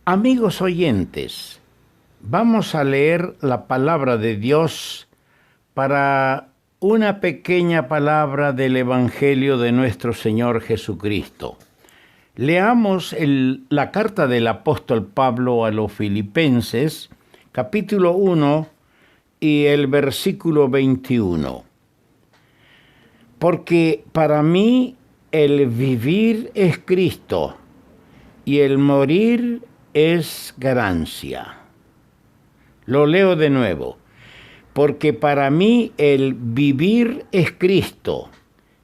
Amigos oyentes, vamos a leer la palabra de Dios para una pequeña palabra del Evangelio de nuestro Señor Jesucristo. Leamos la carta del apóstol Pablo a los Filipenses, capítulo 1 y el versículo 21. Porque para mí el vivir es Cristo y el morir es ganancia. Lo leo de nuevo. Porque para mí el vivir es Cristo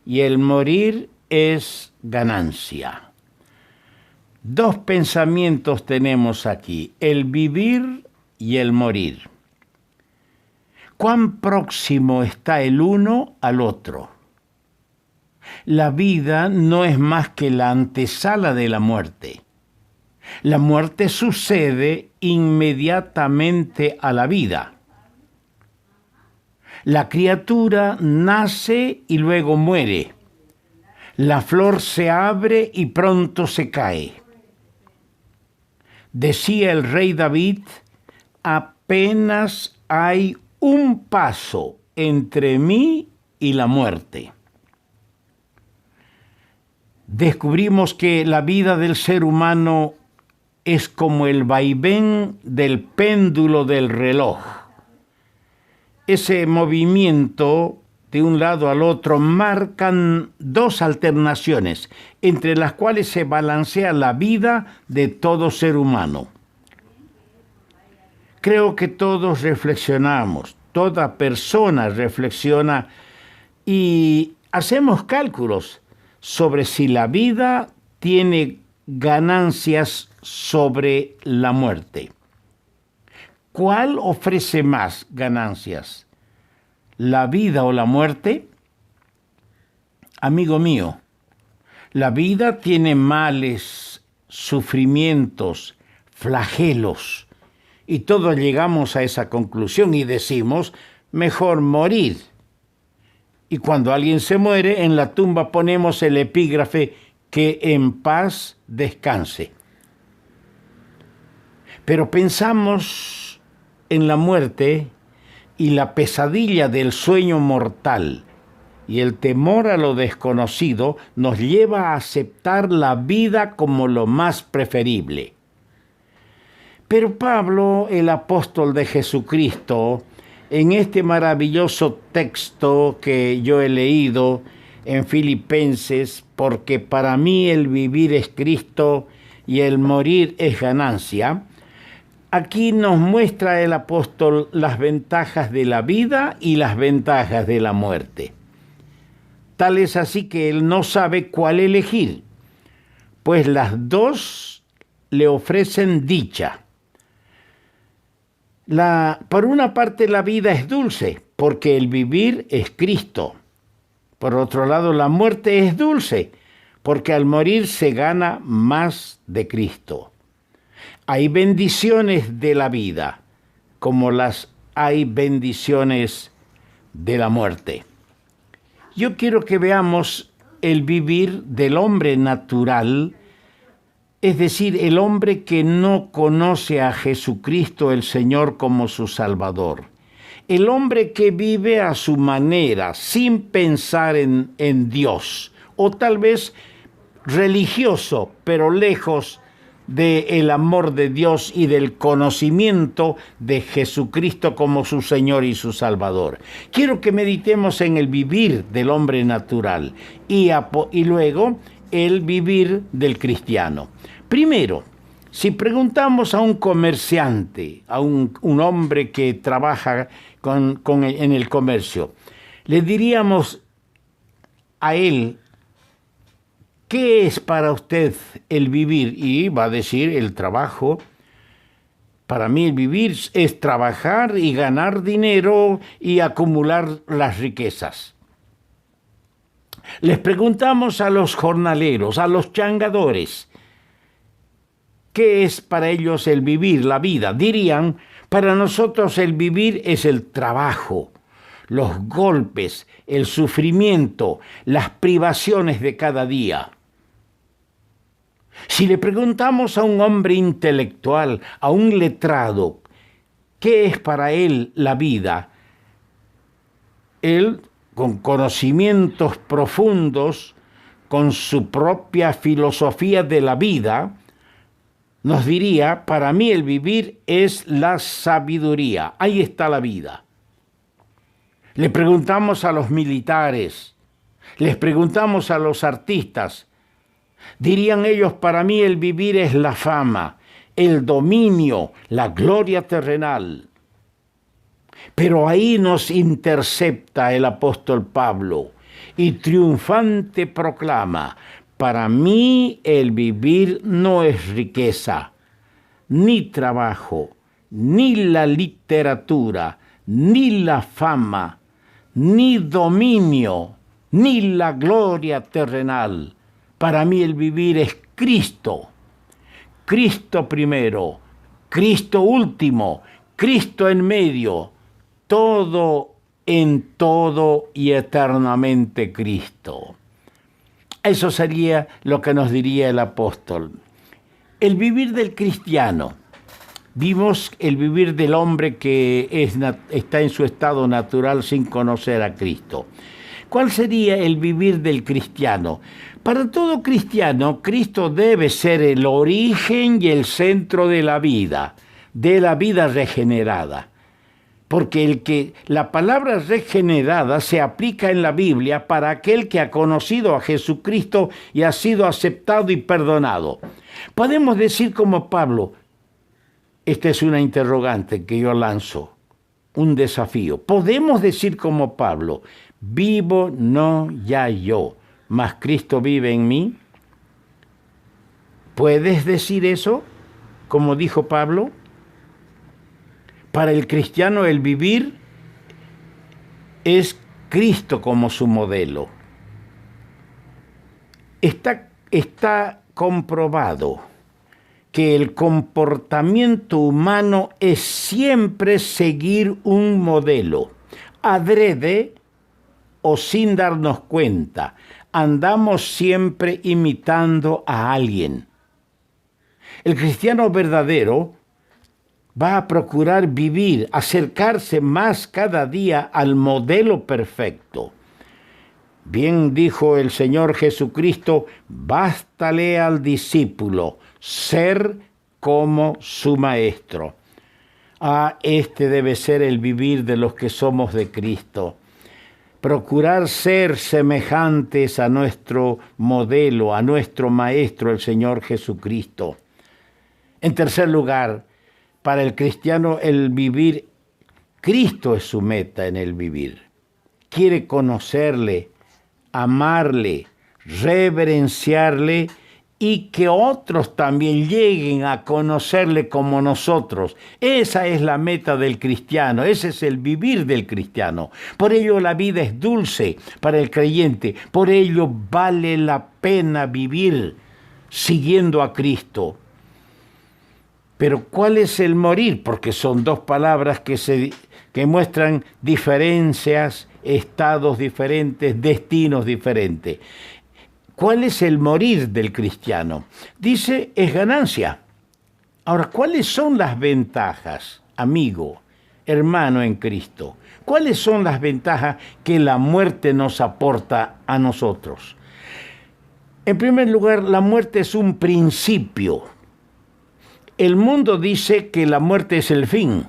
y el morir es ganancia. Dos pensamientos tenemos aquí, el vivir y el morir. ¿Cuán próximo está el uno al otro? La vida no es más que la antesala de la muerte. La muerte sucede inmediatamente a la vida. La criatura nace y luego muere. La flor se abre y pronto se cae. Decía el rey David, apenas hay un paso entre mí y la muerte. Descubrimos que la vida del ser humano es como el vaivén del péndulo del reloj. Ese movimiento de un lado al otro marcan dos alternaciones, entre las cuales se balancea la vida de todo ser humano. Creo que todos reflexionamos, toda persona reflexiona y hacemos cálculos sobre si la vida tiene ganancias sobre la muerte. ¿Cuál ofrece más ganancias? ¿La vida o la muerte? Amigo mío, la vida tiene males, sufrimientos, flagelos, y todos llegamos a esa conclusión y decimos, mejor morir. Y cuando alguien se muere, en la tumba ponemos el epígrafe, que en paz descanse. Pero pensamos en la muerte y la pesadilla del sueño mortal y el temor a lo desconocido nos lleva a aceptar la vida como lo más preferible. Pero Pablo, el apóstol de Jesucristo, en este maravilloso texto que yo he leído en Filipenses, porque para mí el vivir es Cristo y el morir es ganancia, aquí nos muestra el apóstol las ventajas de la vida y las ventajas de la muerte. Tal es así que él no sabe cuál elegir, pues las dos le ofrecen dicha. Por una parte, la vida es dulce, porque el vivir es Cristo. Por otro lado, la muerte es dulce, porque al morir se gana más de Cristo. Hay bendiciones de la vida, como las hay bendiciones de la muerte. Yo quiero que veamos el vivir del hombre natural, es decir, el hombre que no conoce a Jesucristo el Señor como su Salvador. El hombre que vive a su manera, sin pensar en Dios, o tal vez religioso, pero lejos del amor de Dios y del conocimiento de Jesucristo como su Señor y su Salvador. Quiero que meditemos en el vivir del hombre natural y luego el vivir del cristiano. Primero, si preguntamos a un comerciante, a un hombre que trabaja en el comercio, le diríamos a él, ¿qué es para usted el vivir? Y va a decir el trabajo. Para mí el vivir es trabajar y ganar dinero y acumular las riquezas. Les preguntamos a los jornaleros, a los changadores, ¿qué es para ellos el vivir, la vida? Dirían, para nosotros el vivir es el trabajo, los golpes, el sufrimiento, las privaciones de cada día. Si le preguntamos a un hombre intelectual, a un letrado, ¿qué es para él la vida? Él, con conocimientos profundos, con su propia filosofía de la vida, nos diría, para mí el vivir es la sabiduría. Ahí está la vida. Le preguntamos a los militares, les preguntamos a los artistas, dirían ellos, para mí el vivir es la fama, el dominio, la gloria terrenal. Pero ahí nos intercepta el apóstol Pablo y triunfante proclama, para mí el vivir no es riqueza, ni trabajo, ni la literatura, ni la fama, ni dominio, ni la gloria terrenal. Para mí el vivir es Cristo. Cristo primero, Cristo último, Cristo en medio, todo en todo y eternamente Cristo. Eso sería lo que nos diría el apóstol. El vivir del cristiano. Vimos el vivir del hombre que está en su estado natural sin conocer a Cristo. ¿Cuál sería el vivir del cristiano? Para todo cristiano, Cristo debe ser el origen y el centro de la vida regenerada. Porque la palabra regenerada se aplica en la Biblia para aquel que ha conocido a Jesucristo y ha sido aceptado y perdonado. Podemos decir como Pablo, esta es una interrogante que yo lanzo, un desafío. Podemos decir como Pablo, vivo no ya yo, mas Cristo vive en mí. ¿Puedes decir eso, como dijo Pablo? Para el cristiano el vivir es Cristo como su modelo. Está comprobado que el comportamiento humano es siempre seguir un modelo. Adrede o sin darnos cuenta, andamos siempre imitando a alguien. El cristiano verdadero va a procurar vivir, acercarse más cada día al modelo perfecto. Bien dijo el Señor Jesucristo, bástale al discípulo ser como su maestro. Este debe ser el vivir de los que somos de Cristo. Procurar ser semejantes a nuestro modelo, a nuestro maestro, el Señor Jesucristo. En tercer lugar, para el cristiano el vivir, Cristo es su meta en el vivir. Quiere conocerle, amarle, reverenciarle y que otros también lleguen a conocerle como nosotros. Esa es la meta del cristiano, ese es el vivir del cristiano. Por ello la vida es dulce para el creyente, por ello vale la pena vivir siguiendo a Cristo. Pero ¿cuál es el morir? Porque son dos palabras que muestran diferencias, estados diferentes, destinos diferentes. ¿Cuál es el morir del cristiano? Dice, es ganancia. Ahora, ¿cuáles son las ventajas, amigo, hermano en Cristo? ¿Cuáles son las ventajas que la muerte nos aporta a nosotros? En primer lugar, la muerte es un principio. El mundo dice que la muerte es el fin.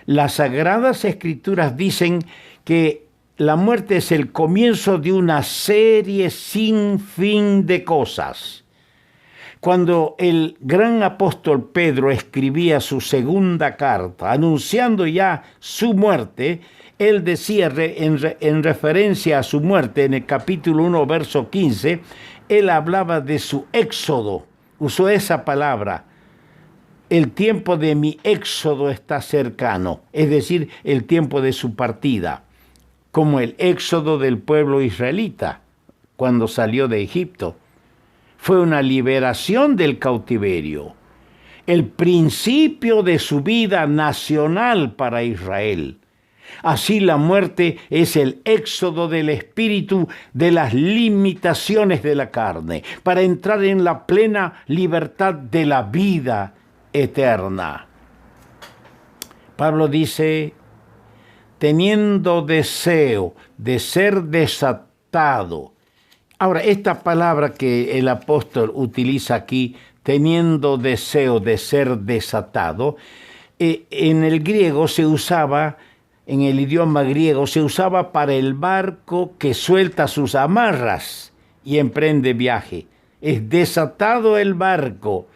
Las Sagradas Escrituras dicen que la muerte es el comienzo de una serie sin fin de cosas. Cuando el gran apóstol Pedro escribía su segunda carta, anunciando ya su muerte, él decía en referencia a su muerte, en el capítulo 1, verso 15, él hablaba de su éxodo, usó esa palabra. El tiempo de mi éxodo está cercano, es decir, el tiempo de su partida, como el éxodo del pueblo israelita cuando salió de Egipto. Fue una liberación del cautiverio, el principio de su vida nacional para Israel. Así la muerte es el éxodo del espíritu de las limitaciones de la carne, para entrar en la plena libertad de la vida eterna. Pablo dice, teniendo deseo de ser desatado. Ahora, esta palabra que el apóstol utiliza aquí, teniendo deseo de ser desatado, en el griego se usaba, en el idioma griego, se usaba para el barco que suelta sus amarras y emprende viaje. Es desatado el barco,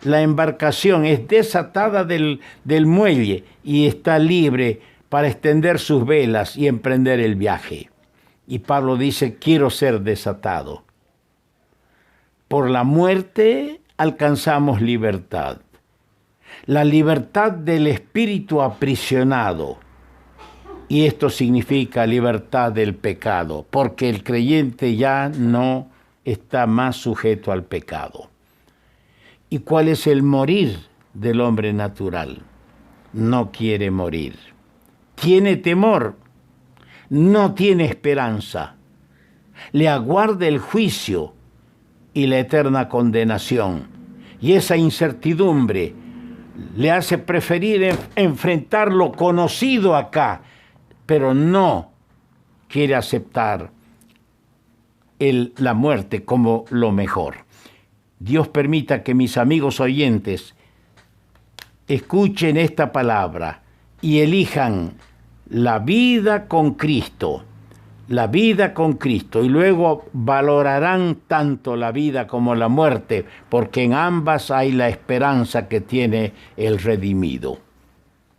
la embarcación es desatada del muelle y está libre para extender sus velas y emprender el viaje. Y Pablo dice, quiero ser desatado. Por la muerte alcanzamos libertad. La libertad del espíritu aprisionado. Y esto significa libertad del pecado, porque el creyente ya no está más sujeto al pecado. ¿Y cuál es el morir del hombre natural? No quiere morir. Tiene temor, no tiene esperanza. Le aguarda el juicio y la eterna condenación. Y esa incertidumbre le hace preferir enfrentar lo conocido acá, pero no quiere aceptar la muerte como lo mejor. Dios permita que mis amigos oyentes escuchen esta palabra y elijan la vida con Cristo, y luego valorarán tanto la vida como la muerte, porque en ambas hay la esperanza que tiene el redimido.